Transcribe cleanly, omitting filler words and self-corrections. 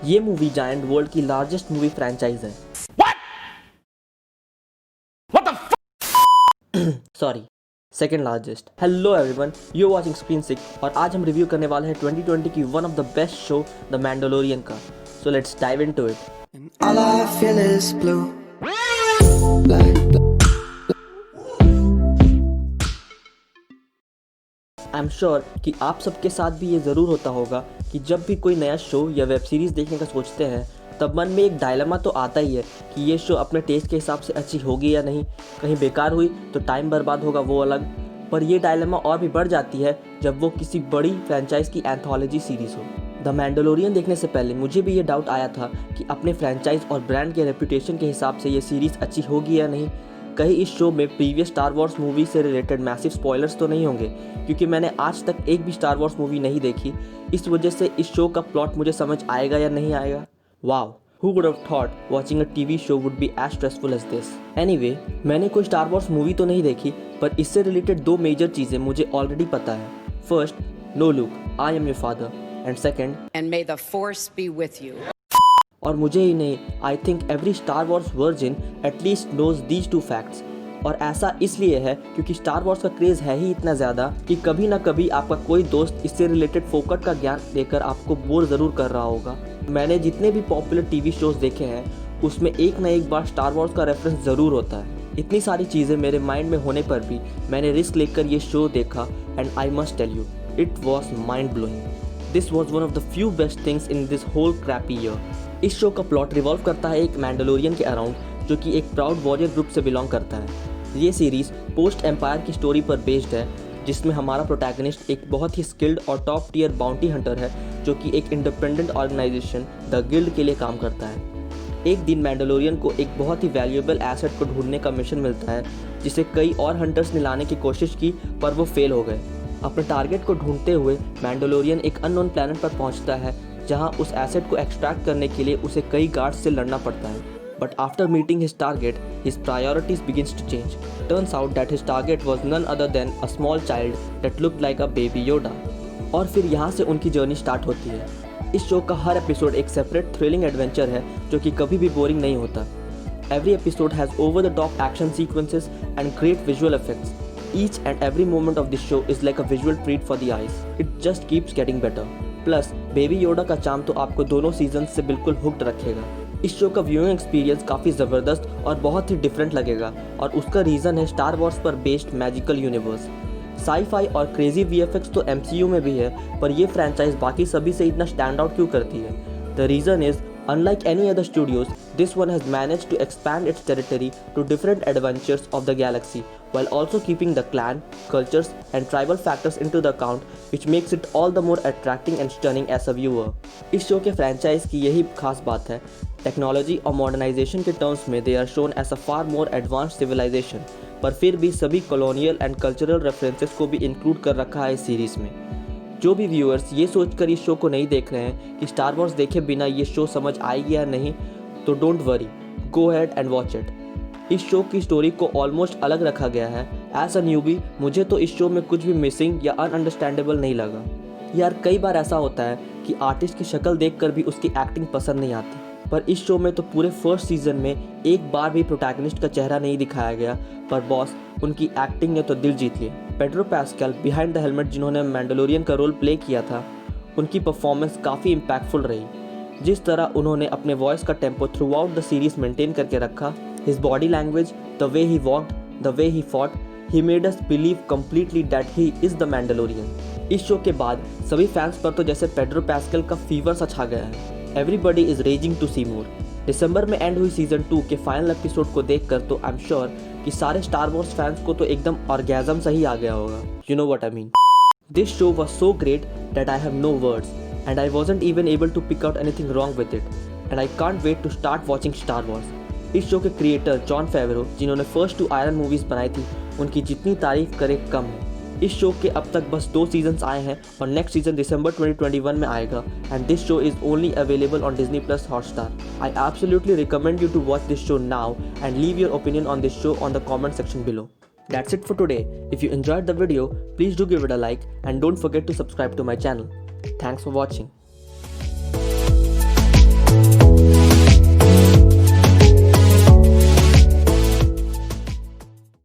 ये movie giant world की largest movie franchise है। Sorry, second largest. Hello everyone, you watching screen sick और आज हम रिव्यू करने वाले हैं 2020 की one of the best show the Mandalorian का। So let's dive into it. All I feel is blue. Like I am sure कि आप सबके साथ भी ये ज़रूर होता होगा कि जब भी कोई नया शो या वेब सीरीज़ देखने का सोचते हैं तब मन में एक डायलेमा तो आता ही है कि ये शो अपने टेस्ट के हिसाब से अच्छी होगी या नहीं, कहीं बेकार हुई तो टाइम बर्बाद होगा वो अलग। पर ये डायलेमा और भी बढ़ जाती है जब वो किसी बड़ी फ्रेंचाइज की एंथोलॉजी सीरीज़ हो। द मैंडलोरियन देखने से पहले मुझे भी ये डाउट आया था कि अपने फ्रेंचाइज और ब्रांड के रेपुटेशन के हिसाब से ये सीरीज़ अच्छी होगी या नहीं। कहीं इस शो में प्रीवियस स्टार वॉर्स मूवी से रिलेटेड मैसिव स्पॉयलर्स तो नहीं होंगे, क्योंकि मैंने आज तक एक भी स्टार वॉर्स मूवी नहीं देखी। इस वजह से इस शो का प्लॉट मुझे समझ आएगा या नहीं आएगा। Wow, who would have thought watching a TV show would be as stressful as this? Anyway, मैंने कोई स्टार वॉर्स मूवी तो नहीं देखी, पर इससे रिलेटेड दो मेजर चीज़ें मुझे ऑलरेडी पता है। First, no Luke, I am your father, and second, And may the force be with you. और मुझे ही नहीं, I think every Star Wars virgin at least knows these two facts. और ऐसा इसलिए है क्योंकि स्टार वॉर्स का क्रेज़ है ही इतना ज़्यादा कि कभी ना कभी आपका कोई दोस्त इससे रिलेटेड फोकट का ज्ञान देकर आपको बोर ज़रूर कर रहा होगा। मैंने जितने भी पॉपुलर टीवी शोज़ देखे हैं उसमें एक ना एक बार स्टार वॉर्स का रेफरेंस ज़रूर होता है। इतनी सारी चीज़ें मेरे माइंड में होने पर भी मैंने रिस्क लेकर ये शो देखा and I must tell you, it was mind blowing. This was one of the few best things in this whole crappy year. इस शो का प्लॉट रिवॉल्व करता है एक मैंडलोरियन के अराउंड जो कि एक प्राउड वॉरियर ग्रुप से बिलोंग करता है। ये सीरीज़ पोस्ट एम्पायर की स्टोरी पर बेस्ड है, जिसमें हमारा प्रोटैगनिस्ट एक बहुत ही स्किल्ड और टॉप टियर बाउंटी हंटर है जो कि एक इंडिपेंडेंट ऑर्गेनाइजेशन द गिल्ड के लिए काम करता है। एक दिन मैंडलोरियन को एक बहुत ही वैल्यूएबल एसेट को ढूंढने का मिशन मिलता है, जिसे कई और हंटर्स ने लाने की कोशिश की पर वो फेल हो गए। अपने टारगेट को ढूंढते हुए मैंडलोरियन एक अननोन प्लैनेट पर पहुंचता है, जहां उस एसेट को एक्सट्रैक्ट करने के लिए उसे कई गार्ड्स से लड़ना पड़ता है। But after meeting his target, his priorities begins to change. Turns out that his target was none other than a small child that looked like a baby Yoda. और फिर यहाँ से उनकी जर्नी स्टार्ट होती है। इस शो का हर episode एक सेपरेट थ्रिलिंग एडवेंचर है जो कि कभी भी बोरिंग नहीं होता। Every episode has over-the-top action sequences and great visual effects. Each and every moment of this show is like a visual treat for the eyes. It just keeps getting better. Plus baby योडा का charm तो आपको दोनों season से बिल्कुल hooked रखेगा। इस show का viewing experience काफ़ी ज़बरदस्त और बहुत ही डिफरेंट लगेगा, और उसका रीज़न है स्टार वॉर्स पर बेस्ड मैजिकल यूनिवर्स। साई-फाई और क्रेजी वीएफएक्स तो एमसीयू में भी है, पर ये फ्रेंचाइज बाकी सभी से इतना स्टैंड आउट क्यों करती है? The reason is, unlike any other studios, this one has managed to expand its territory to different adventures of the galaxy, while also keeping the clan, cultures and tribal factors into the account, which makes it all the more attracting and stunning as a viewer. इस show के franchise की यही खास बात है। Technology और modernisation के terms में they are shown as a far more advanced civilisation, पर फिर भी सभी कॉलोनियल एंड कल्चरल रेफरेंसेस को भी इंक्लूड कर रखा है इस सीरीज़ में। जो भी व्यूअर्स ये सोचकर इस शो को नहीं देख रहे हैं कि स्टार वॉर्स देखे बिना ये शो समझ आएगी या नहीं, तो don't worry, go ahead and watch it. इस शो की स्टोरी को ऑलमोस्ट अलग रखा गया है। एज अ न्यूबी मुझे तो इस शो में कुछ भी मिसिंग या अनअंडरस्टैंडेबल नहीं लगा। यार कई बार ऐसा होता है कि आर्टिस्ट की शक्ल देखकर भी उसकी एक्टिंग पसंद नहीं आती, पर इस शो में तो पूरे फर्स्ट सीजन में एक बार भी प्रोटैगनिस्ट का चेहरा नहीं दिखाया गया, पर बॉस उनकी एक्टिंग ने तो दिल जीत लिया। Pedro pascal behind the helmet जिन्होंने मैंडलोरियन का रोल प्ले किया था, उनकी परफॉर्मेंस काफ़ी इम्पैक्टफुल रही। जिस तरह उन्होंने अपने वॉइस का tempo through out the series maintain करके रखा, his body language, the way he walked, the way he fought, he made us believe completely that he is the Mandalorian. इस शो के बाद सभी फैंस पर तो जैसे पेड्रो पास्कल का फीवर सा छा गया है। एवरीबडी इज रेजिंग टू सी मोर। दिसंबर में एंड हुई सीजन 2 के फाइनल एपिसोड को देखकर तो आई एम श्योर कि सारे स्टार वॉर्स फैंस को तो एकदम ऑर्गेज़म सा ही आ गया होगा। You know what I mean. This show was so great that I have no words and I wasn't even able to pick out anything wrong with it, and I can't wait to start watching Star Wars. इस show के creator Jon Favreau, जिन्होंने first 2 iron movies बनाई थी, उनकी जितनी तारीफ करे कम है। इस शो के अब तक बस 2 सीजन्स आए हैं और नेक्स्ट सीजन दिसंबर 2021 में आएगा, and this show is only available on Disney+ Hotstar. I absolutely recommend you to watch this show now and leave your opinion on this show on the comment section below. That's it for today. If you enjoyed the video, please do give it a like and don't forget to subscribe to my channel. Thanks for watching.